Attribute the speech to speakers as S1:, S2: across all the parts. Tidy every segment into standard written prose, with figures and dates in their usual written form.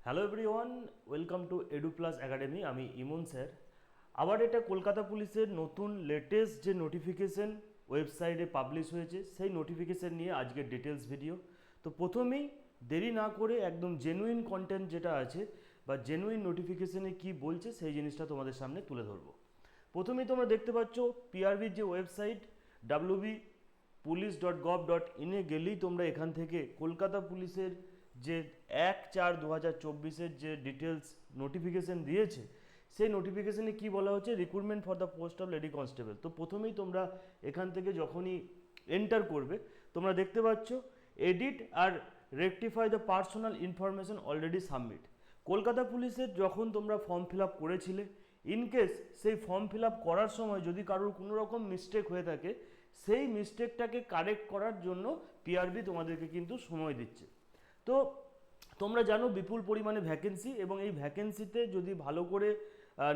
S1: Hello everyone, welcome to edu plus academy. আমি ইমন sir. আবার এটা কলকাতা পুলিশের নতুন লেটেস্ট যে নোটিফিকেশন ওয়েবসাইটে পাবলিশ হয়েছে সেই নোটিফিকেশন নিয়ে আজকের ডিটেলস ভিডিও। তো প্রথমেই দেরি না করে একদম জেনুইন কন্টেন্ট যেটা আছে বা জেনুইন নোটিফিকেশনে কি বলছে সেই জিনিসটা তোমাদের সামনে তুলে ধরবো। প্রথমেই তোমরা দেখতে পাচ্ছ পিআরবির যে ওয়েবসাইট www.police.gov.in এ গেলেই তোমরা এখান থেকে কলকাতা পুলিশের যে 1/4/2024 যে ডিটেলস নোটিফিকেশন দিয়েছে সেই নোটিফিকেশনে কি বলা হচ্ছে, recruitment for the post of lady constable. তো প্রথমেই তোমরা এখান থেকে যখনই এন্টার করবে তোমরা দেখতে পাচ্ছ এডিট আর rectify the personal information already submit. Kolkata পুলিশের যখন তোমরা ফর্ম ফিল আপ করেছিলে, ইনকেস সেই ফর্ম ফিল আপ করার সময় যদি কারোর কোনো রকম মিস্টেক হয়ে থাকে সেই মিস্টেকটাকে কারেক্ট করার জন্য পিআরবি তোমাদেরকে কিন্তু সময় দিচ্ছে। তো তোমরা জানো বিপুল পরিমাণে ভ্যাকেন্সি, এবং এই ভ্যাকেন্সিতে যদি ভালো করে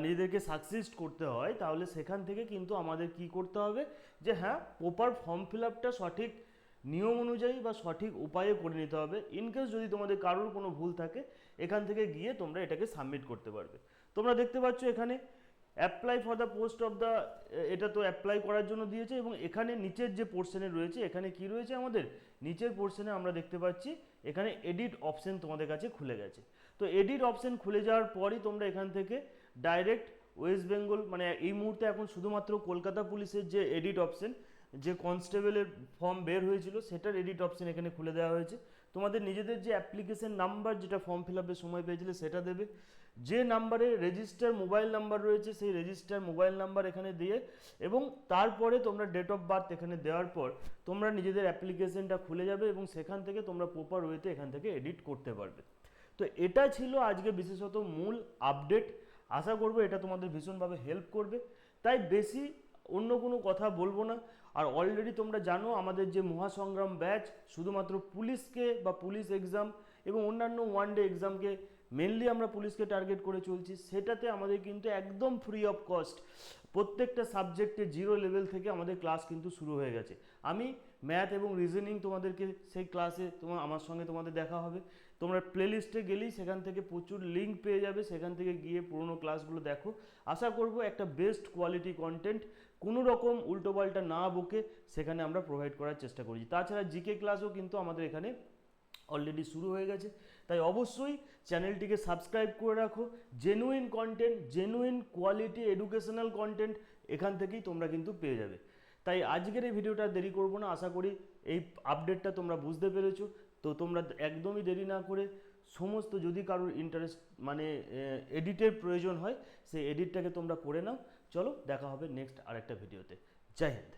S1: নিজেদেরকে সাকসেস করতে হয় তাহলে সেখান থেকে কিন্তু আমাদের কি করতে হবে যে হ্যাঁ, প্রপার ফর্ম ফিল আপটা সঠিক নিয়ম অনুযায়ী বা সঠিক উপায়ে করে নিতে হবে। ইনকেস যদি তোমাদের কারোর কোনো ভুল থাকে এখান থেকে গিয়ে তোমরা এটাকে সাবমিট করতে পারবে। তোমরা দেখতে পাচ্ছ এখানে apply for the post of the, এটা তো অ্যাপ্লাই করার জন্য দিয়েছে, এবং এখানে নিচের যে পোর্শনে রয়েছে এখানে কি রয়েছে, আমাদের নিচের পোর্শনে আমরা দেখতে পাচ্ছি এখানে এডিট অপশন তোমাদের কাছে খুলে গেছে। তো এডিট অপশন খুলে যাওয়ার পরই তোমরা এখান থেকে ডাইরেক্ট ওয়েস্ট বেঙ্গল, মানে এই মুহূর্তে এখন শুধুমাত্র কলকাতা পুলিশের যে এডিট অপশন, যে কনস্টেবলের ফর্ম বের হয়েছিল সেটার এডিট অপশন এখানে খুলে দেওয়া হয়েছে। তোমাদের নিজেদের যে অ্যাপ্লিকেশন নাম্বার যেটা ফর্ম ফিল আপের সময় পেয়েছিলে সেটা দেবে, যে নাম্বারে রেজিস্টার মোবাইল নাম্বার রয়েছে সেই রেজিস্টার মোবাইল নাম্বার এখানে দিয়ে, এবং তারপরে তোমরা ডেট অফ বার্থ এখানে দেওয়ার পর তোমরা নিজেদের অ্যাপ্লিকেশনটা খুলে যাবে এবং সেখান থেকে তোমরা প্রপার ওয়েতে এখান থেকে এডিট করতে পারবে। তো এটা ছিল আজকে বিশেষত মূল আপডেট। আশা করব এটা তোমাদের ভীষণভাবে হেল্প করবে, তাই বেশি অন্য কোনো কথা বলবো না। আর অলরেডি তোমরা জানো আমাদের যে মহাসংগ্রাম ব্যাচ শুধুমাত্র পুলিশকে বা পুলিশ এক্সাম এবং অন্যান্য ওয়ান ডে এক্সামকে মেনলি আমরা পুলিশকে টার্গেট করে চলছি, সেটাতে আমাদের কিন্তু একদম ফ্রি অফ কস্ট প্রত্যেকটা সাবজেক্টে 0 লেভেল থেকে আমাদের ক্লাস কিন্তু শুরু হয়ে গেছে। আমি ম্যাথ এবং রিজনিং তোমাদেরকে সেই ক্লাসে আমার সঙ্গে তোমাদের দেখা হবে। তোমরা প্লেলিস্টে গেলেই সেখান থেকে প্রচুর লিঙ্ক পেয়ে যাবে, সেখান থেকে গিয়ে পুরোনো ক্লাসগুলো দেখো। আশা করব একটা বেস্ট কোয়ালিটি কন্টেন্ট কোনো রকম উল্টোপাল্টা না বকে সেখানে আমরা প্রোভাইড করার চেষ্টা করি। তাছাড়া জিকে ক্লাসও কিন্তু আমাদের এখানে অলরেডি শুরু হয়ে গেছে, তাই অবশ্যই চ্যানেলটিকে সাবস্ক্রাইব করে রাখো। Genuine content, genuine quality educational content এখান থেকেই তোমরা কিন্তু পেয়ে যাবে। তাই আজকের এই ভিডিওটা দেরি করব না, আশা করি এই আপডেটটা তোমরা বুঝতে পেরেছো। তো তোমরা একদমই দেরি না করে সমস্ত, যদি কারোর ইন্টারেস্ট মানে এডিটের প্রয়োজন হয় সেই এডিটটাকে তোমরা করে নাও। চলো দেখা হবে নেক্সট আরেকটা ভিডিওতে। জয় হিন্দ।